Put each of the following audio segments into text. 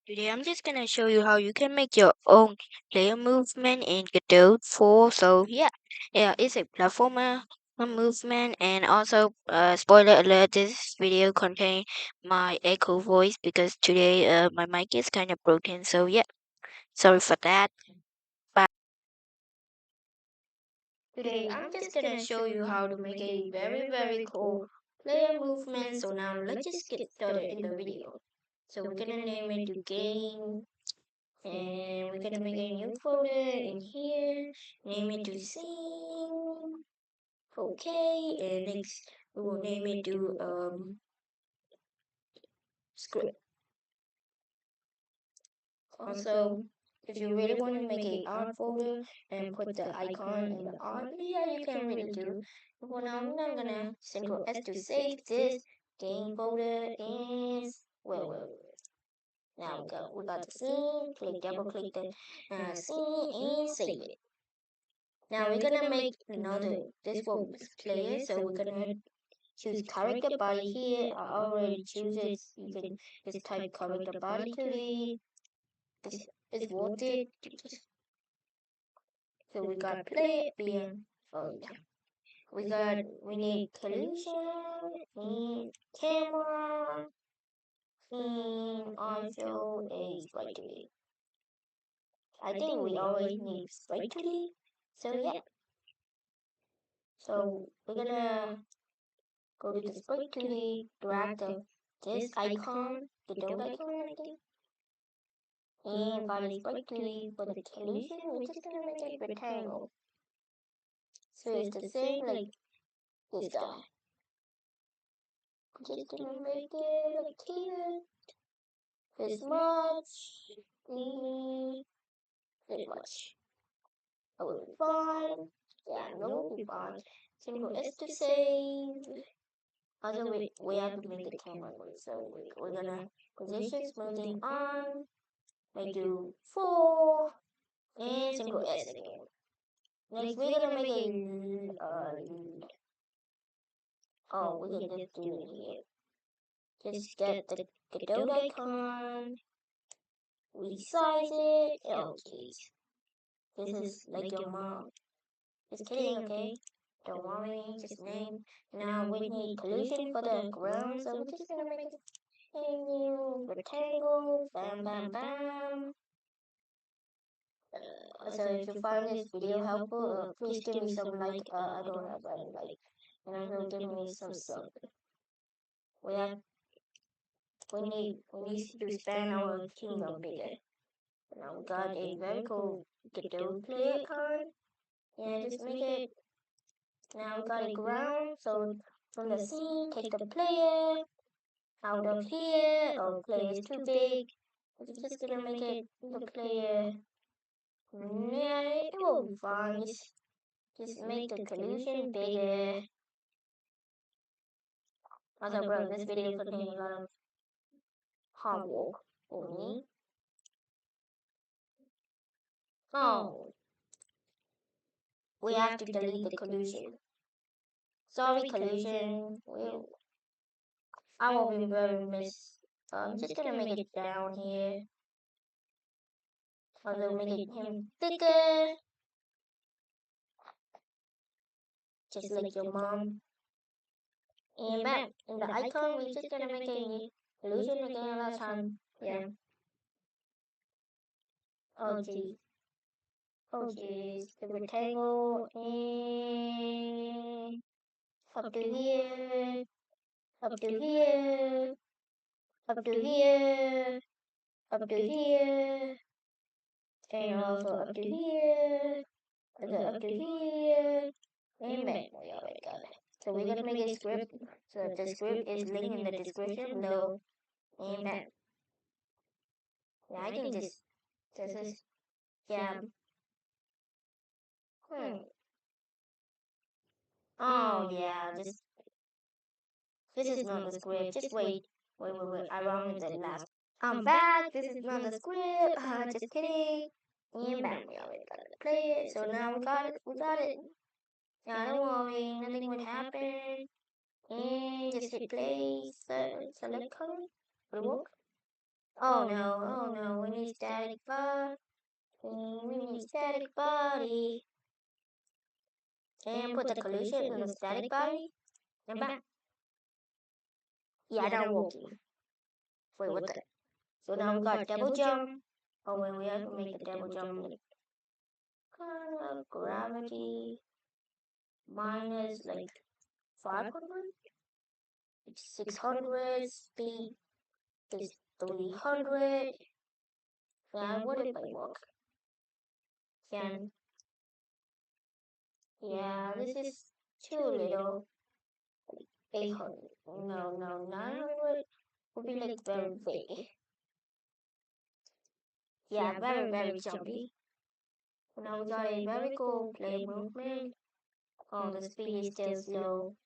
Today I'm just gonna show you how you can make your own player movement in Godot 4. So it's a platformer movement, and also spoiler alert: this video contain my echo voice because today my mic is kind of broken. So yeah, sorry for that. But today I'm just gonna show you how to make a very cool player movement. So now let's just get started in the video. So we're gonna name it to game. And we're gonna make a new folder in here, name it to scene. Okay, and next we will name it to script. Also, if you really want to make a art folder and put the icon in the art, yeah, you can really do. But for now, I'm gonna Ctrl S to save this game folder and now we got the scene. Double click the scene and save it. Now we're gonna make another this one player, so we're gonna choose character body here. I already choose it. You can just type character body to the it's worth it. So we got play being yeah. We need collision and camera and also a sprite to the. I think we always need sprite to the. So yeah. So we're gonna go to the sprite to the drag this icon, the dot icon I think. And for the sprite to the for the collision, we're just gonna make a rectangle. So it's the same like this guy. Just gonna make it like here. This much. This much. That will be fine. Yeah, no will be fine. Simple S to save. Also, we have to make the camera work. So we're gonna position smoothing on. Make do 4. And simple S again. Next, we're gonna make a we can just do it here. Just get the godot icon, resize it. Oh, jeez. This is like your mom. Just kidding, okay? Don't worry, just name. Now we need collision for the ground, so we're just gonna make a new rectangle. Bam, bam, bam. So if you find this video helpful, please give me some like. I don't have any like, and also give me some sub. We have we need to expand our kingdom bigger. Now we got a very cool Godot player card. Yeah, just make it. Now we got a ground. So from the scene, take the player out of here. Oh, player is too big. We're just gonna make it the player. Yeah, it will be fine. Just make the collision bigger. Also, bro, this video contains a lot of hard work for me. Oh, we have to delete the collision. Sorry, collision. I will be very miss. I'm just gonna make it down here. Also, make it him thicker, just like your mom. And bam, in the icon, we're just gonna make a illusion again last time. Yeah. Oh geez. Oh geez. The rectangle and up to here, up to here, up to here, up to here, and also up to here, up to here, and bam, we already got it. So we're gonna make a script. So the script is linked in the description below. And bam. Yeah, I think this is yeah. Hmm. Oh yeah, this is not the script. Just wait. I wrong the last. I'm back. This is not the script. Just kidding. And bam, we already got to play it. So now we got it. We got it. Yeah, don't worry. Nothing would happen. And just hit play. Select color. Will it work? Oh no, we need static body. We need static body. And put the collision in the static body. And back. Yeah, that working. Wait, what the? So now we got double jump. Oh wait, we have to make the double jump like kind of gravity minus like 500. It's 600. Speed is 300. Yeah, what if I walk? Can yeah, this is too little. 800. No, 900 would be like very big. Yeah, very jumpy. Now we got a very cool play movement. Oh, the speed is still slow.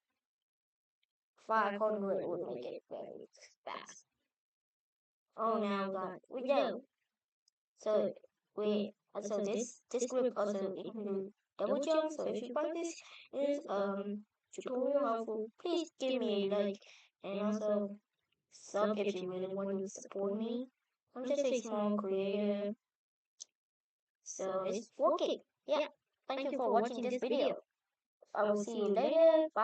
500 would make it very fast. Oh, now we know. So so this group also include double jump. So if you find this tutorial helpful, please give me a like and also sub if you really want to support me. I'm just a small creator, so it's working. Yeah. Thank you for watching this video. I will see you later. Bye.